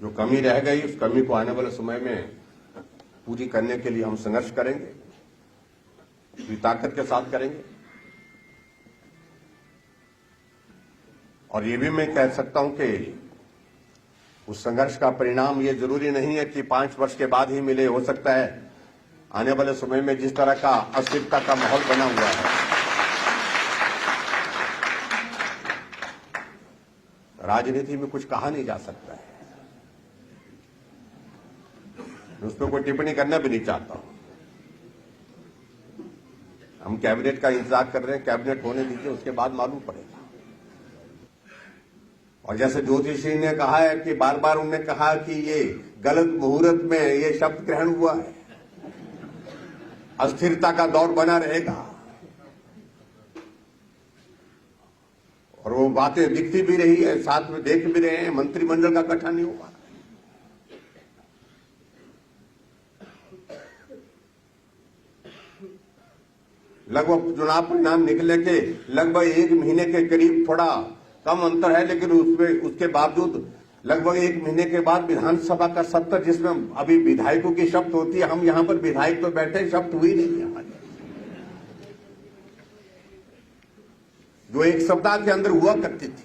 जो कमी रह गई उस कमी को आने वाले समय में पूरी करने के लिए हम संघर्ष करेंगे, पूरी ताकत के साथ करेंगे। और ये भी मैं कह सकता हूं कि उस संघर्ष का परिणाम ये जरूरी नहीं है कि 5 वर्ष के बाद ही मिले। हो सकता है आने वाले समय में जिस तरह का अस्थिरता का माहौल बना हुआ है, राजनीति में कुछ कहा नहीं जा सकता है। उस पर कोई टिप्पणी करना भी नहीं चाहता हूं। हम कैबिनेट का इंतजार कर रहे हैं, कैबिनेट होने दीजिए, उसके बाद मालूम पड़ेगा। और जैसे ज्योति सिंह ने कहा है कि बार बार उन्होंने कहा कि ये गलत मुहूर्त में ये शब्द ग्रहण हुआ है, अस्थिरता का दौर बना रहेगा, और वो बातें दिखती भी रही है, साथ में देख भी रहे हैं, मंत्रिमंडल का गठन नहीं हुआ। लगभग चुनाव परिणाम निकले के लगभग 1 महीने के करीब थोड़ा कम अंतर है, लेकिन उसके बावजूद लगभग 1 महीने के बाद विधानसभा का सत्र, जिसमें अभी विधायकों की शपथ होती है, हम यहां पर विधायक तो बैठे, शपथ हुई नहीं है हमारी, जो 1 सप्ताह के अंदर हुआ करती थी।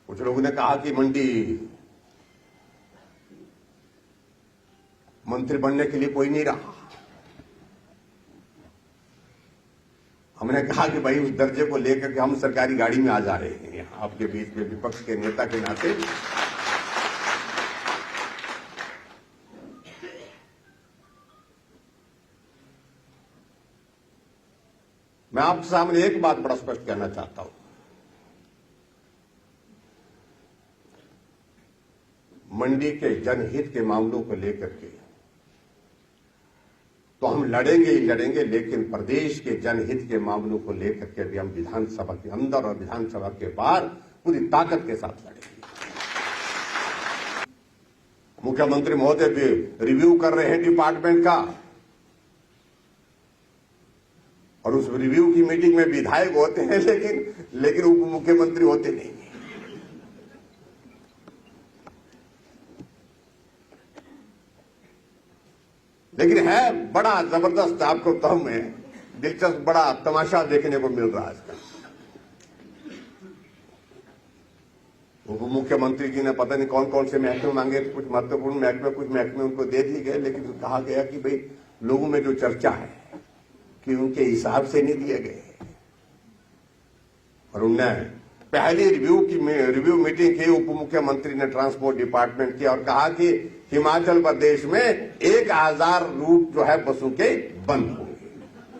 कुछ लोगों ने कहा कि मंडी मंत्री बनने के लिए कोई नहीं रहा। हमने कहा कि भाई उस दर्जे को लेकर के हम सरकारी गाड़ी में आ जा रहे हैं यहां आपके बीच में विपक्ष के नेता के नाते। मैं आपके सामने एक बात बड़ा स्पष्ट कहना चाहता हूं। मंडी के जनहित के मामलों को लेकर के तो हम लड़ेंगे ही लड़ेंगे, लेकिन प्रदेश के जनहित के मामलों को लेकर के भी हम विधानसभा के अंदर और विधानसभा के बाहर पूरी ताकत के साथ लड़ेंगे। मुख्यमंत्री महोदय भी रिव्यू कर रहे हैं डिपार्टमेंट का, और उस रिव्यू की मीटिंग में विधायक होते हैं, लेकिन उप मुख्यमंत्री होते नहीं। लेकिन है बड़ा जबरदस्त, आपको तो हमें दिलचस्प बड़ा तमाशा देखने को मिल रहा है इसका। उप मुख्यमंत्री जी ने पता नहीं कौन कौन से महकमे मांगे, कुछ महत्वपूर्ण महकमे, कुछ महकमे उनको दे दिए गए, लेकिन कहा गया कि भाई लोगों में जो चर्चा है कि उनके हिसाब से नहीं दिए गए। और उन्होंने पहली रिव्यू मीटिंग की, उप मुख्यमंत्री ने ट्रांसपोर्ट डिपार्टमेंट की और कहा कि हिमाचल प्रदेश में 1000 रूट जो है बसों के बंद होंगे।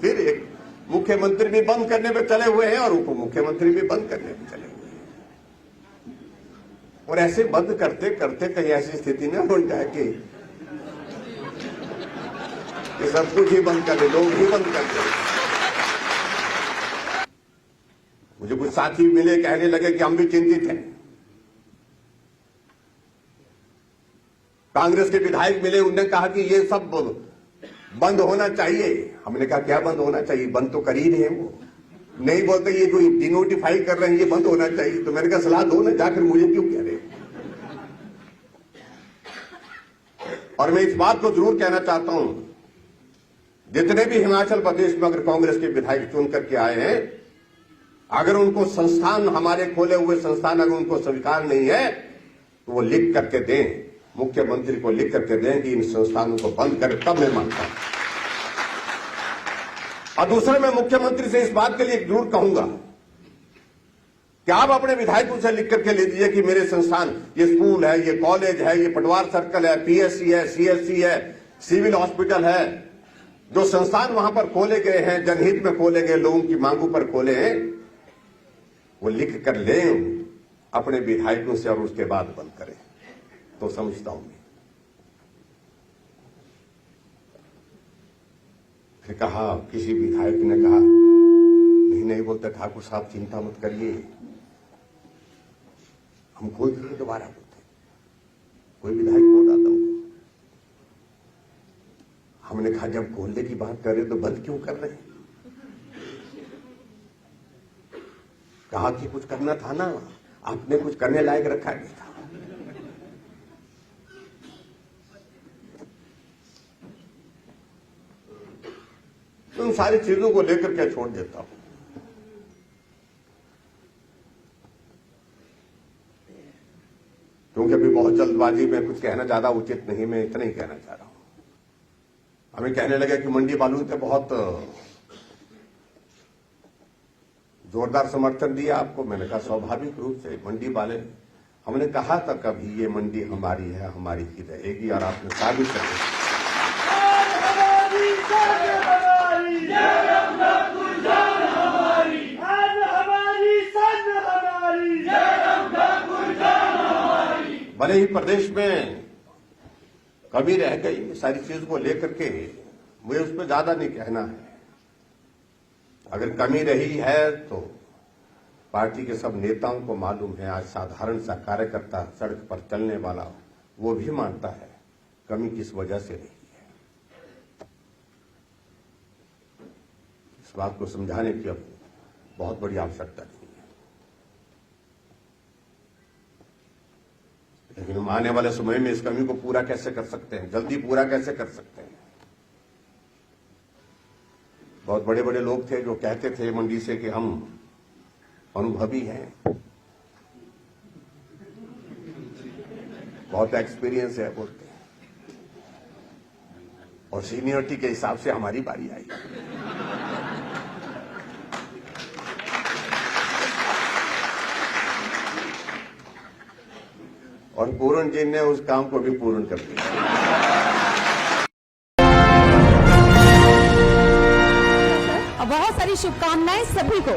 फिर एक मुख्यमंत्री भी बंद करने पे चले हुए हैं और उप मुख्यमंत्री भी बंद करने पे चले हुए हैं। और ऐसे बंद करते करते कहीं ऐसी स्थिति न बन जाए कि सब कुछ ही बंद कर दे, लोग ही बंद कर दे। मुझे कुछ साथी मिले, कहने लगे कि हम भी चिंतित हैं। कांग्रेस के विधायक मिले, उन्होंने कहा कि ये सब बंद होना चाहिए। हमने कहा क्या बंद होना चाहिए, बंद तो कर ही रहे हैं वो। नहीं बोलते ये जो डिनोटिफाई कर रहे हैं ये बंद होना चाहिए। तो मैंने कहा सलाह दो ना, जाकर मुझे क्यों कह रहे हैं। और मैं इस बात को जरूर कहना चाहता हूं, जितने भी हिमाचल प्रदेश में अगर कांग्रेस के विधायक चुन करके आए हैं, अगर उनको संस्थान, हमारे खोले हुए संस्थान अगर उनको स्वीकार नहीं है तो वो लिख करके दें, मुख्यमंत्री को लिख करके दें कि इन संस्थानों को बंद करें, तब मैं मानता हूं। और दूसरे मैं मुख्यमंत्री से इस बात के लिए जरूर कहूंगा कि आप अपने विधायकों से लिख करके ले दीजिए कि मेरे संस्थान, ये स्कूल है, ये कॉलेज है, ये पटवार सर्कल है, पीएससी है, सीएससी है, सिविल हॉस्पिटल है, जो संस्थान वहां पर खोले गए हैं, जनहित में खोले गए, लोगों की मांगों पर खोले हैं, वो लिख कर लें अपने विधायकों से और उसके बाद बंद करें, तो समझता हूं मैं। फिर कहा, किसी विधायक ने कहा, नहीं बोलते ठाकुर साहब चिंता मत करिए, हम खोल करके दोबारा बोलते। कोई विधायक बोल आता हूं। हमने कहा जब खोलने की बात कर रहे तो बंद क्यों कर रहे हैं। कहा कि कुछ करना था ना, आपने कुछ करने लायक रखा नहीं था। तो उन सारी चीजों को लेकर के छोड़ देता हूं। क्योंकि अभी बहुत जल्दबाजी में कुछ कहना ज्यादा उचित नहीं, मैं इतना ही कहना चाह रहा हूं। हमें कहने लगे कि मंडी वालों ने बहुत जोरदार समर्थन दिया आपको। मैंने कहा स्वाभाविक रूप से मंडी वाले, हमने कहा था कभी ये मंडी हमारी है, हमारी ही रहेगी, और आपने साबित कर दिया। भले ही प्रदेश में कमी रह गई, सारी चीज को लेकर के मुझे उस पर ज्यादा नहीं कहना है। अगर कमी रही है तो पार्टी के सब नेताओं को मालूम है। आज साधारण सा कार्यकर्ता सड़क पर चलने वाला वो भी मानता है कमी किस वजह से रही है। इस बात को समझाने की अब बहुत बड़ी आवश्यकता नहीं है, लेकिन हम आने वाले समय में इस कमी को पूरा कैसे कर सकते हैं, जल्दी पूरा कैसे कर सकते हैं। बहुत बड़े बड़े लोग थे जो कहते थे मंडी से कि हम अनुभवी हैं, बहुत एक्सपीरियंस है बोलते हैं, और सीनियरिटी के हिसाब से हमारी बारी आई। और पूर्ण जी ने उस काम को भी पूर्ण कर दिया। बहुत सारी शुभकामनाएं सभी को।